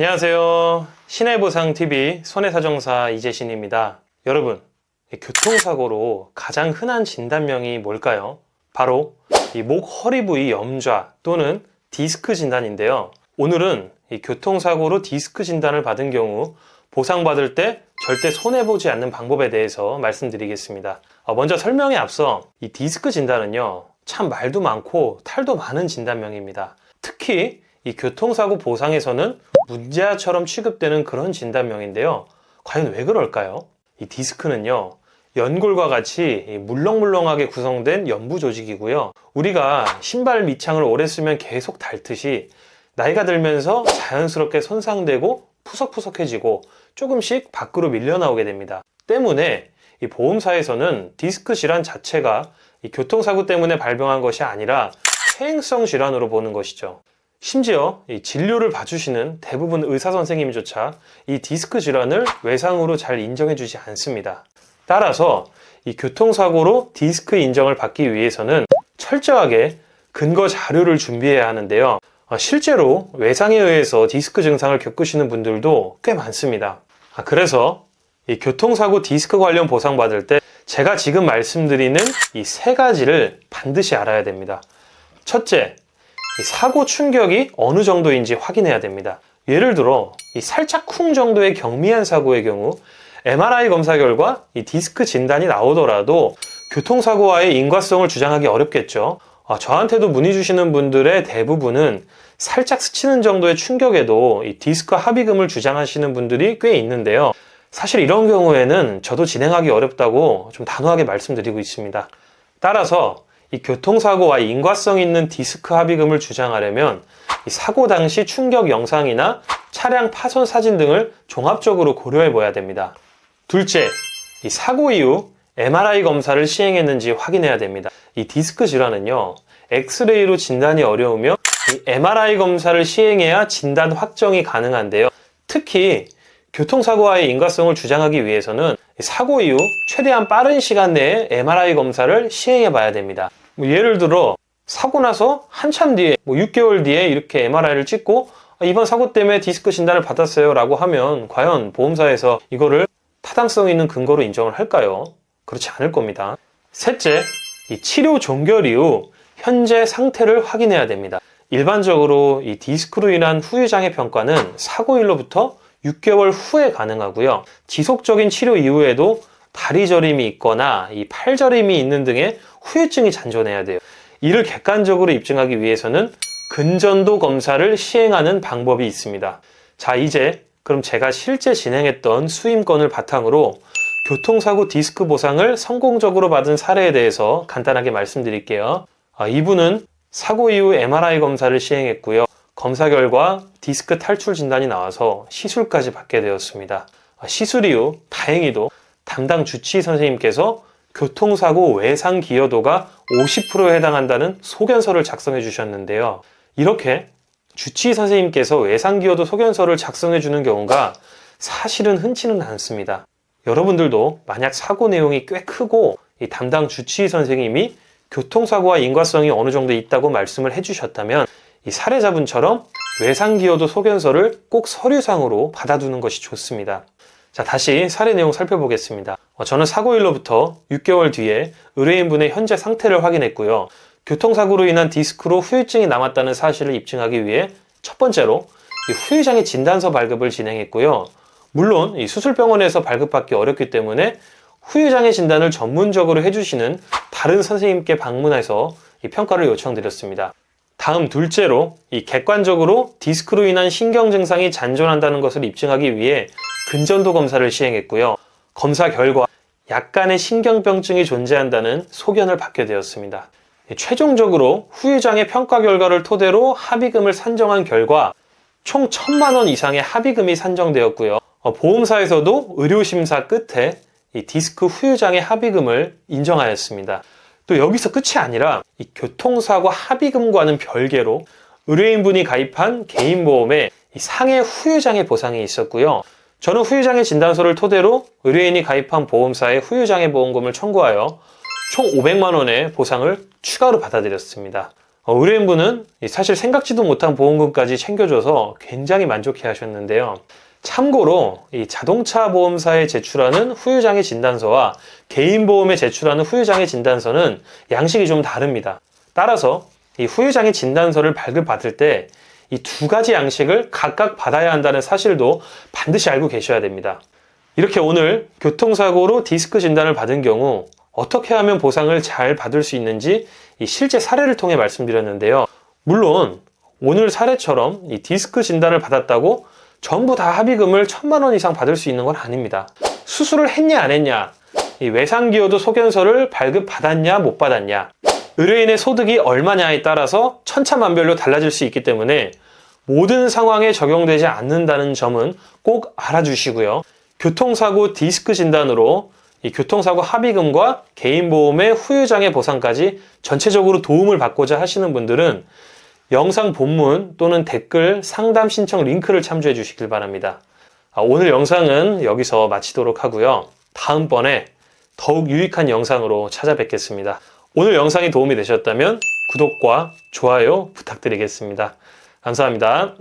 안녕하세요. 신해보상TV 손해사정사 이재신입니다. 여러분, 교통사고로 가장 흔한 진단명이 뭘까요? 바로 이 목 허리 부위 염좌 또는 디스크 진단인데요. 오늘은 이 교통사고로 디스크 진단을 받은 경우 보상받을 때 절대 손해보지 않는 방법에 대해서 말씀드리겠습니다. 먼저 설명에 앞서 이 디스크 진단은요, 참 말도 많고 탈도 많은 진단명입니다. 특히 이 교통사고 보상에서는 문제아처럼 취급되는 그런 진단명인데요. 과연 왜 그럴까요? 이 디스크는요, 연골과 같이 물렁물렁하게 구성된 연부 조직이고요. 우리가 신발 밑창을 오래 쓰면 계속 닳듯이 나이가 들면서 자연스럽게 손상되고 푸석푸석해지고 조금씩 밖으로 밀려나오게 됩니다. 때문에 이 보험사에서는 디스크 질환 자체가 이 교통사고 때문에 발병한 것이 아니라 퇴행성 질환으로 보는 것이죠. 심지어 이 진료를 봐주시는 대부분 의사 선생님조차 이 디스크 질환을 외상으로 잘 인정해주지 않습니다. 따라서 이 교통사고로 디스크 인정을 받기 위해서는 철저하게 근거 자료를 준비해야 하는데요. 실제로 외상에 의해서 디스크 증상을 겪으시는 분들도 꽤 많습니다. 그래서 이 교통사고 디스크 관련 보상받을 때 제가 지금 말씀드리는 이 세 가지를 반드시 알아야 됩니다. 첫째, 이 사고 충격이 어느 정도인지 확인해야 됩니다. 예를 들어 이 살짝 쿵 정도의 경미한 사고의 경우 MRI 검사 결과 이 디스크 진단이 나오더라도 교통사고와의 인과성을 주장하기 어렵겠죠. 저한테도 문의 주시는 분들의 대부분은 살짝 스치는 정도의 충격에도 이 디스크 합의금을 주장하시는 분들이 꽤 있는데요. 사실 이런 경우에는 저도 진행하기 어렵다고 좀 단호하게 말씀드리고 있습니다. 따라서 이 교통사고와 인과성 있는 디스크 합의금을 주장하려면 이 사고 당시 충격 영상이나 차량 파손 사진 등을 종합적으로 고려해 봐야 됩니다. 둘째, 이 사고 이후 MRI 검사를 시행했는지 확인해야 됩니다. 이 디스크 질환은요, 엑스레이로 진단이 어려우며 이 MRI 검사를 시행해야 진단 확정이 가능한데요. 특히 교통사고와의 인과성을 주장하기 위해서는 사고 이후 최대한 빠른 시간 내에 MRI 검사를 시행해 봐야 됩니다. 예를 들어 사고 나서 한참 뒤에 6개월 뒤에 이렇게 MRI를 찍고 이번 사고 때문에 디스크 진단을 받았어요 라고 하면 과연 보험사에서 이거를 타당성 있는 근거로 인정을 할까요? 그렇지 않을 겁니다. 셋째, 이 치료 종결 이후 현재 상태를 확인해야 됩니다. 일반적으로 이 디스크로 인한 후유장애 평가는 사고일로부터 6개월 후에 가능하고요. 지속적인 치료 이후에도 다리 저림이 있거나 이 팔 저림이 있는 등의 후유증이 잔존해야 돼요. 이를 객관적으로 입증하기 위해서는 근전도 검사를 시행하는 방법이 있습니다. 자, 이제 그럼 제가 실제 진행했던 수임건을 바탕으로 교통사고 디스크 보상을 성공적으로 받은 사례에 대해서 간단하게 말씀드릴게요. 이분은 사고 이후 MRI 검사를 시행했고요. 검사 결과 디스크 탈출 진단이 나와서 시술까지 받게 되었습니다. 시술 이후 다행히도 담당 주치의 선생님께서 교통사고 외상 기여도가 50%에 해당한다는 소견서를 작성해 주셨는데요. 이렇게 주치의 선생님께서 외상 기여도 소견서를 작성해 주는 경우가 사실은 흔치는 않습니다. 여러분들도 만약 사고 내용이 꽤 크고 이 담당 주치의 선생님이 교통사고와 인과성이 어느 정도 있다고 말씀을 해주셨다면 이 사례자분처럼 외상기여도 소견서를 꼭 서류상으로 받아두는 것이 좋습니다. 자, 다시 사례 내용 살펴보겠습니다. 저는 사고일로부터 6개월 뒤에 의뢰인분의 현재 상태를 확인했고요. 교통사고로 인한 디스크로 후유증이 남았다는 사실을 입증하기 위해 첫 번째로 이 후유장애 진단서 발급을 진행했고요. 물론 이 수술병원에서 발급받기 어렵기 때문에 후유장애 진단을 전문적으로 해주시는 다른 선생님께 방문해서 이 평가를 요청드렸습니다. 다음 둘째로 이 객관적으로 디스크로 인한 신경 증상이 잔존한다는 것을 입증하기 위해 근전도 검사를 시행했고요. 검사 결과 약간의 신경병증이 존재한다는 소견을 받게 되었습니다. 최종적으로 후유장애 평가 결과를 토대로 합의금을 산정한 결과 총 1,000만 원 이상의 합의금이 산정되었고요. 보험사에서도 의료심사 끝에 이 디스크 후유장애 합의금을 인정하였습니다. 또 여기서 끝이 아니라 이 교통사고 합의금과는 별개로 의뢰인분이 가입한 개인보험에 이 상해 후유장애 보상이 있었고요. 저는 후유장애 진단서를 토대로 의뢰인이 가입한 보험사에 후유장애 보험금을 청구하여 총 500만 원의 보상을 추가로 받아들였습니다. 의뢰인분은 사실 생각지도 못한 보험금까지 챙겨줘서 굉장히 만족해 하셨는데요. 참고로 이 자동차 보험사에 제출하는 후유장애 진단서와 개인보험에 제출하는 후유장애 진단서는 양식이 좀 다릅니다. 따라서 이 후유장애 진단서를 발급받을 때 이 두 가지 양식을 각각 받아야 한다는 사실도 반드시 알고 계셔야 됩니다. 이렇게 오늘 교통사고로 디스크 진단을 받은 경우 어떻게 하면 보상을 잘 받을 수 있는지 이 실제 사례를 통해 말씀드렸는데요. 물론 오늘 사례처럼 이 디스크 진단을 받았다고 전부 다 합의금을 1,000만 원 이상 받을 수 있는 건 아닙니다. 수술을 했냐 안 했냐, 이 외상기여도 소견서를 발급받았냐 못 받았냐, 의뢰인의 소득이 얼마냐에 따라서 천차만별로 달라질 수 있기 때문에 모든 상황에 적용되지 않는다는 점은 꼭 알아주시고요. 교통사고 디스크 진단으로 이 교통사고 합의금과 개인보험의 후유장애 보상까지 전체적으로 도움을 받고자 하시는 분들은 영상 본문 또는 댓글 상담 신청 링크를 참조해 주시길 바랍니다. 오늘 영상은 여기서 마치도록 하고요. 다음번에 더욱 유익한 영상으로 찾아뵙겠습니다. 오늘 영상이 도움이 되셨다면 구독과 좋아요 부탁드리겠습니다. 감사합니다.